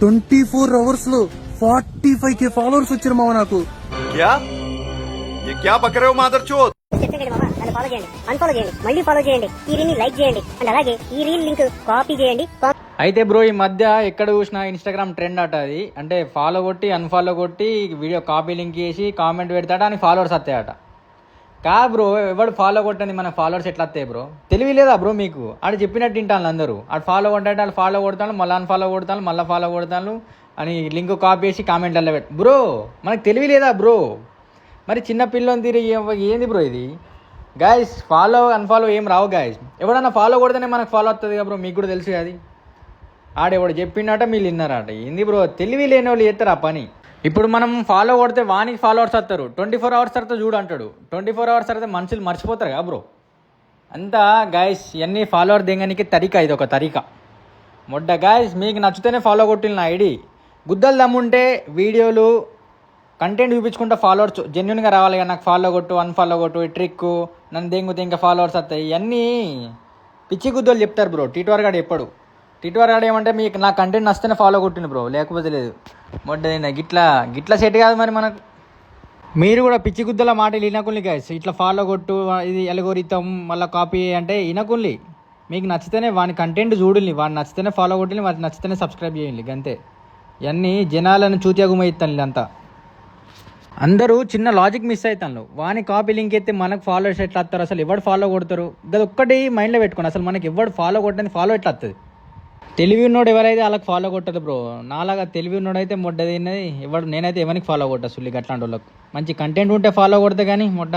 24 hours లో 45K followers వచ్చారు మామ నాకు. क्या ये क्या बक रहे हो मादरचोद? చెప్పండి మామ, నన్ను ఫాలో చేయండి, అన్ఫాలో చేయండి, మళ్ళీ ఫాలో చేయండి, ఈ రీల్ ని లైక్ చేయండి అండ్ అలాగే ఈ రీల్ లింక్ కాపీ చేయండి. అయితే బ్రో ఈ మధ్య ఎక్కడ చూసినా ఇన్స్టాగ్రామ్ ట్రెండ్ అట అది. అంటే ఫాలో కొట్టి అన్ఫాలో కొట్టి వీడియో కాపీ లింక్ చేసి కామెంట్ పెడతాట అని ఫాలోవర్స్ వస్తాయట. కా బ్రో, ఎవడు ఫాలో కొట్టండి మన ఫాలోవర్స్ ఎట్లా వస్తాయి బ్రో? తెలివి లేదా బ్రో మీకు? ఆడు చెప్పినట్టు వింటాను అందరూ. ఆడు ఫాలో కొట్టాడు, వాళ్ళు ఫాలో కొడతాను, మళ్ళీ అన్ఫాలో కొడతాను, మళ్ళీ ఫాలో కొడతాను అని లింక్ కాపీ చేసి కామెంట్లలో పెట్టు. బ్రో మనకు తెలివి లేదా బ్రో? మరి చిన్న పిల్లని తిరిగి ఏంది బ్రో ఇది? గాయస్ ఫాలో అన్ఫాలో ఏం రావు గాయస్. ఎవడన్నా ఫాలో కొడితేనే మనకు ఫాలో వస్తుంది కదా బ్రో, మీకు కూడా తెలుసు అది. ఆడెవడు చెప్పిండట మీరు విన్నారట. ఏంది బ్రో, తెలివి లేని వాళ్ళు చేస్తారు ఆ పని. ఇప్పుడు మనం ఫాలో కొడితే వానికి ఫాలోవర్స్ వస్తారు. 24 hours తర్వాత చూడు అంటాడు. 24 hours తర్వాత మనుషులు మర్చిపోతారు కదా బ్రో. అంతా గాయస్ ఇవన్నీ ఫాలోవర్ దిగడానికి తరికా, ఇది ఒక తరికా మొడ్డ. గాయస్ మీకు నచ్చితేనే ఫాలో కొట్టిన నా ఐడి. గుద్దలు దమ్ముంటే వీడియోలు కంటెంట్ చూపించుకుంటే ఫాలోవర్స్ జెన్యున్గా రావాలి కదా. నాకు ఫాలో కొట్టు, అన్ఫాలో కొట్టు, ఈ ట్రిక్ నన్ను దెంగితే ఇంకా ఫాలోవర్స్ వస్తాయి. ఇవన్నీ పిచ్చి గుద్దలు చెప్తారు బ్రో. టీట్వర్ గాడు ఎప్పుడు టీట్వర్ గాడు ఏమంటే మీకు నా కంటెంట్ నచ్చితేనే ఫాలో కొట్టింది బ్రో, లేకపోతే లేదు. మొడ్డ గిట్లా సెట్ కాదు మరి మనకు. మీరు కూడా పిచ్చి గుద్దల మాటలు వినకుల్ని గాయస్. ఇట్లా ఫాలో కొట్టు, ఇది అల్గోరిథం మళ్ళీ కాపీ అంటే వినకుల్ని. మీకు నచ్చితేనే వాని కంటెంట్ చూడుల్ని, వాడిని నచ్చితేనే ఫాలో కొట్టిని, వాడిని నచ్చితేనే సబ్స్క్రైబ్ చేయండి అంతే. ఇవన్నీ జనాలను చూత్యాగుమైతాను ఇదంతా. అందరూ చిన్న లాజిక్ మిస్ అవుతాను. వాని కాపీ లింక్ అయితే మనకు ఫాలోవర్స్ ఎట్లా వస్తారు? అసలు ఎవడు ఫాలో కొడతారు? అది ఒక్కటి మైండ్లో పెట్టుకోండి. అసలు మనకి ఎవడు ఫాలో కొట్టని ఫాలో ఎట్లా వస్తుంది? తెలివి ఉన్నోడు ఎవరైతే వాళ్ళకి ఫాలో కొట్టదు బ్రో. నాలాగా తెలివి ఉన్నోడైతే మొడ్డది ఎవడు. నేనైతే ఎవరికి ఫాలో కొట్టా సుల్లికి అట్లాంటి వాళ్ళకు. మంచి కంటెంట్ ఉంటే ఫాలో కొడతా కానీ మొడ్డ